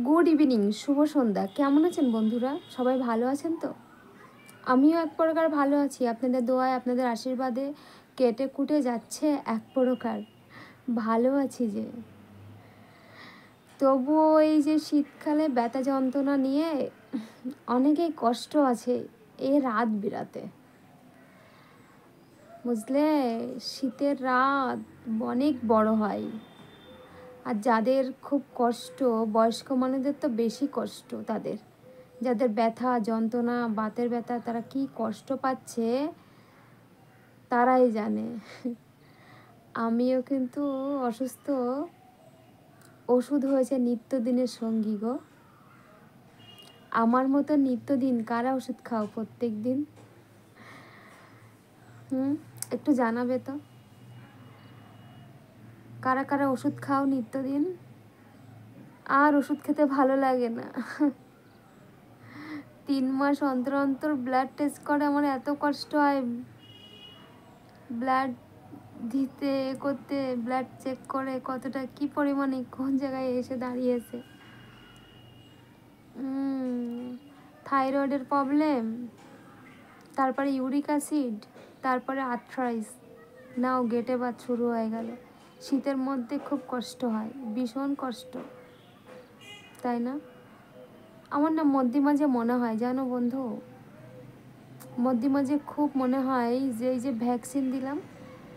Good evening, শুভ সন্ধ্যা। কেমন আছেন বন্ধুরা? সবাই ভালো আছেন তো? আমিও এক প্রকার ভালো আছি। আপনাদের দোয়ায়, আপনাদের আশীর্বাদে কেটে কুটে যাচ্ছে এক প্রকার। ভালো আছি যে, তবুও এই যে শীতকালে ব্যথা যন্ত্রণা নিয়ে অনেকেই কষ্ট আছে এই রাত বিরাতে, বুঝলে? শীতের রাত অনেক বড় হয়। আর যাদের খুব কষ্ট, বয়স্ক মানুষদের তো বেশি কষ্ট। তাদের যাদের ব্যথা যন্ত্রণা, বাতের ব্যথা, তারা কি কষ্ট পাচ্ছে তারাই জানে। আমিও কিন্তু অসুস্থ, ওষুধ হয়েছে নিত্যদিনের সঙ্গী গো। আমার মতো নিত্যদিন কারা ওষুধ খাও প্রত্যেক দিন? একটু জানাবে তো, কারা কারা ওষুধ খাও নিত্যদিন? আর ওষুধ খেতে ভালো লাগে না। 3 মাস অন্তর অন্তর ব্লাড টেস্ট করে আমার এত কষ্ট হয়। ব্লাড দিতে করতে, ব্লাড চেক করে কতটা কি পরিমাণে কোন জায়গায় এসে দাঁড়িয়েছে। থাইরয়েডের প্রবলেম, তারপরে ইউরিক অ্যাসিড, তারপরে আর্থ্রাইটিস, নাও গেটে বাত শুরু হয়ে গেল। শীতের মধ্যে খুব কষ্ট হয়, ভীষণ কষ্ট, তাই না? আমার না মধ্যে মাঝে মনে হয়, জানো বন্ধু, মধ্যে মাঝে খুব মনে হয় যে এই যে ভ্যাকসিন দিলাম,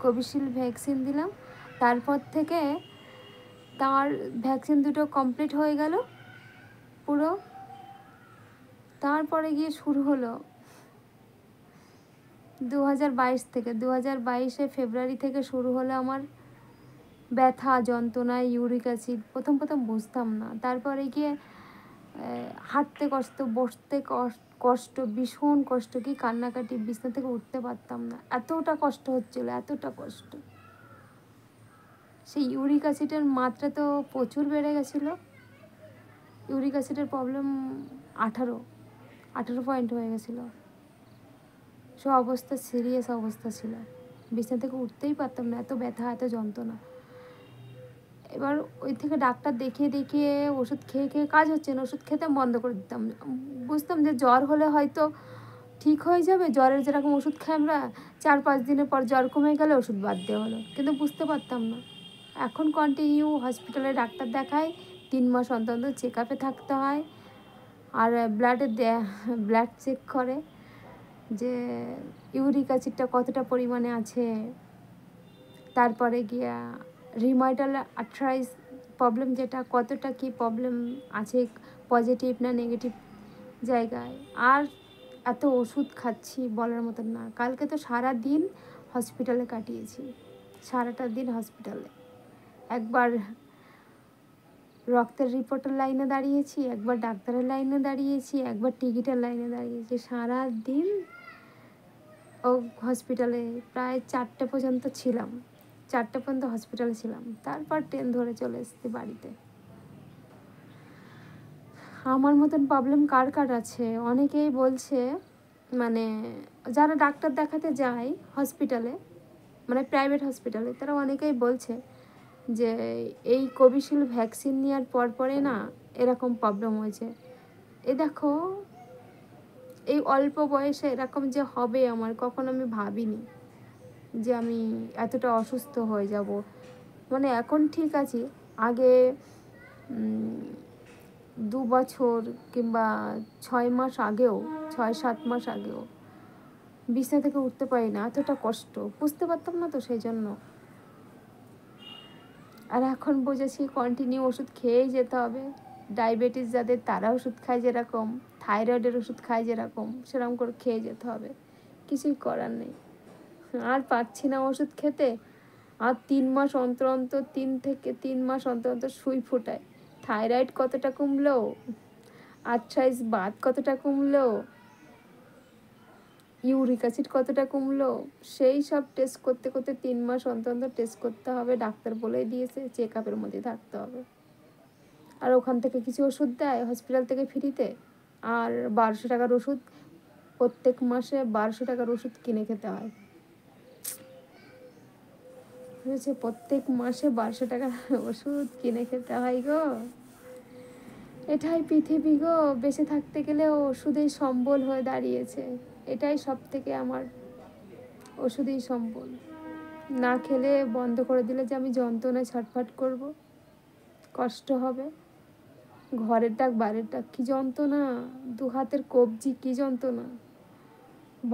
কোভিশিল্ড ভ্যাকসিন দিলাম, তারপর থেকে তার ভ্যাকসিন দুটো কমপ্লিট হয়ে গেল পুরো, তারপরে গিয়ে শুরু হলো 2022 থেকে, 2022 ফেব্রুয়ারি থেকে শুরু হলো আমার ব্যথা যন্ত্রণা, ইউরিক অ্যাসিড। প্রথম বুঝতাম না, তারপরে গিয়ে হাঁটতে কষ্ট, বসতে কষ্ট, ভীষণ কষ্ট, কি কান্নাকাটি, বিছনা থেকে উঠতে পারতাম না, এতটা কষ্ট হচ্ছিল, এতটা কষ্ট। সেই ইউরিক অ্যাসিডের মাত্রা তো প্রচুর বেড়ে গেছিলো। ইউরিক অ্যাসিডের প্রবলেম 18 পয়েন্ট হয়ে গেছিলো। সব অবস্থা সিরিয়াস অবস্থা ছিল, বিছনা থেকে উঠতেই পারতাম না, এত ব্যথা, এত যন্ত্রণা। এবার ওই থেকে ডাক্তার দেখিয়ে ওষুধ খেয়ে কাজ হচ্ছে না, ওষুধ খেতে বন্ধ করে দিতাম। বুঝতাম যে জ্বর হলে হয়তো ঠিক হয়ে যাবে, জ্বরের যেরকম ওষুধ খাই আমরা, 4-5 দিনের পর জ্বর কমে গেলে ওষুধ বাদ দেওয়া হলো, কিন্তু বুঝতে পারতাম না। এখন কন্টিনিউ হসপিটালে ডাক্তার দেখায়, 3 মাস অন্তর অন্তর চেক আপে থাকতে হয়। আর ব্লাড চেক করে যে ইউরিক অ্যাসিডটা কতটা পরিমাণে আছে, তারপরে গিয়া রিউমাটয়েড আর্থ্রাইটিস প্রবলেম, যেটা কতটা কি প্রবলেম আছে, পজিটিভ না নেগেটিভ জায়গায়। আর এত ওষুধ খাচ্ছি বলার মতন না। কালকে তো সারা দিন হসপিটালে কাটিয়েছি, সারাটা দিন হসপিটালে। একবার রক্তের রিপোর্টের লাইনে দাঁড়িয়েছি, একবার ডাক্তারের লাইনে দাঁড়িয়েছি, একবার টিকিটের লাইনে দাঁড়িয়েছি। সারা দিন ও হসপিটালে প্রায় 4টে পর্যন্ত ছিলাম, 4টে পর্যন্ত হসপিটালে ছিলাম, তারপর ট্রেন ধরে চলে এসেছি বাড়িতে। আমার মতন প্রবলেম কার কার আছে? অনেকেই বলছে, মানে যারা ডাক্তার দেখাতে যায় হসপিটালে, মানে প্রাইভেট হসপিটালে, তারা অনেকেই বলছে যে এই কোভিশিল্ড ভ্যাকসিন নেওয়ার পরে না এরকম প্রবলেম হয়েছে। এই দেখো, এই অল্প বয়সে এরকম যে হবে আমার কখনো আমি ভাবিনি যে আমি এতটা অসুস্থ হয়ে যাব। মানে এখন ঠিক আছি, আগে 2 বছর কিংবা 6 মাস আগেও, 6-7 মাস আগেও বিছনা থেকে উঠতে পারি না, এতটা কষ্ট, বুঝতে পারতাম না তো, সেই জন্য। আর এখন বুঝেছি কন্টিনিউ ওষুধ খেয়েই যেতে হবে। ডায়াবেটিস যাদের, তারা ওষুধ খায় যেরকম, থাইরয়েডের ওষুধ খায় যেরকম, সেরকম করে খেয়ে যেতে হবে, কিছুই করার নেই। আর পারছি না ওষুধ খেতে। আর 3 মাস অন্তর অন্তর, 3 মাস অন্তর অন্তর সুই ফোটায়। থাইরয়েড কতটা কমলো, আর্থ্রাইটিস বাত কতটা কমলো, ইউরিক অ্যাসিড কতটা কমলো, সেই সব টেস্ট করতে করতে 3 মাস অন্তর অন্তর টেস্ট করতে হবে। ডাক্তার বলেই দিয়েছে চেক আপের মধ্যে থাকতে হবে। আর ওখান থেকে কিছু ওষুধ দেয় হসপিটাল থেকে ফ্রিতে, আর 1200 টাকার ওষুধ, প্রত্যেক মাসে 1200 টাকার ওষুধ কিনে খেতে হয়। বুঝেছে, প্রত্যেক মাসে 1200 টাকার ওষুধ কিনে খেতে হয় গো। এটাই পৃথিবী গো, বেঁচে থাকতে গেলে ওষুধেই সম্বল হয়ে দাঁড়িয়েছে। এটাই সব থেকে আমার, ওষুধেই সম্বল। না খেলে বন্ধ করে দিলে যে আমি যন্ত্রণায় ছটফট করব, কষ্ট হবে। ঘরের ডাক বাইরের ডাক কী যন্ত্রণা, দু হাতের কবজি কী যন্ত্রণা,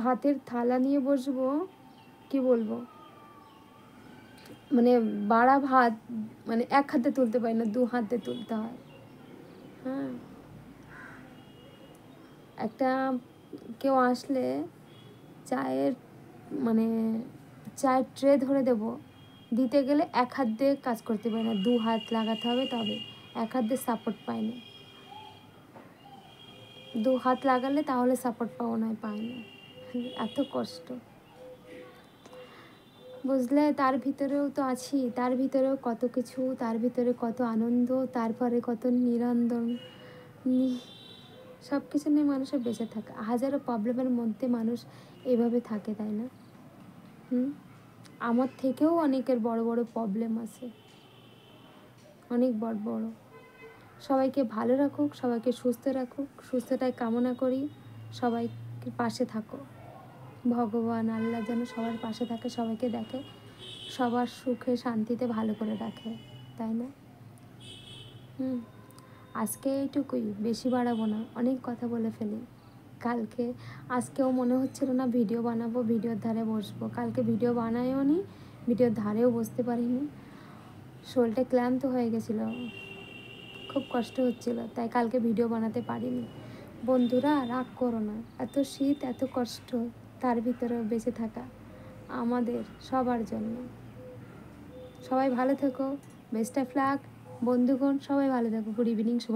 ভাতের থালা নিয়ে বসবো, কি বলবো, মানে বাড়া ভাত মানে এক হাতে তুলতে পারি না, দু হাতে তুলতে হয়। হ্যাঁ, একটা কেউ আসলে চায়ের মানে চায়ের ট্রে ধরে দেব, দিতে গেলে এক হাত দিয়ে কাজ করতে পারি না, দু হাত লাগাতে হবে, তবে এক হাত দিয়ে সাপোর্ট পাই না, দু হাত লাগালে তাহলে সাপোর্ট পাবো, না পাই না, এত কষ্ট বুঝলে। তার ভিতরেও তো আছি, তার ভিতরেও কত কিছু, তার ভিতরে কত আনন্দ, তারপরে কত নিরন্দন, সব কিছু নিয়ে মানুষের বেঁচে থাকে। হাজারো প্রবলেমের মধ্যে মানুষ এভাবে থাকে, তাই না? আমার থেকেও অনেকের বড় বড় প্রবলেম আছে, অনেক বড় বড়। সবাইকে ভালো রাখুক, সবাইকে সুস্থ রাখুক, সুস্থতায় কামনা করি। সবাইকে পাশে থাকো, ভগবান আল্লাহ যেন সবার পাশে থাকে, সবাইকে দেখে, সবার সুখে শান্তিতে ভালো করে রাখে, তাই না? আজকে এইটুকুই, বেশি বাড়াবো না, অনেক কথা বলে ফেলি। কালকে আজকেও মনে হচ্ছিল না ভিডিও বানাবো, ভিডিওর ধারে বসবো, কালকে ভিডিও বানাইও নি, ভিডিওর ধারেও বসতে পারিনি, শরীরটা ক্লান্ত হয়ে গেছিলো, খুব কষ্ট হচ্ছিল, তাই কালকে ভিডিও বানাতে পারিনি। বন্ধুরা রাগ করো না, এত শীত এত কষ্ট, তার ভিতরেও বেঁচে থাকা আমাদের সবার জন্য। সবাই ভালো থেকো, বেস্ট অফ লাক বন্ধুগণ, সবাই ভালো থেকো। গুড ইভিনিং, শুভ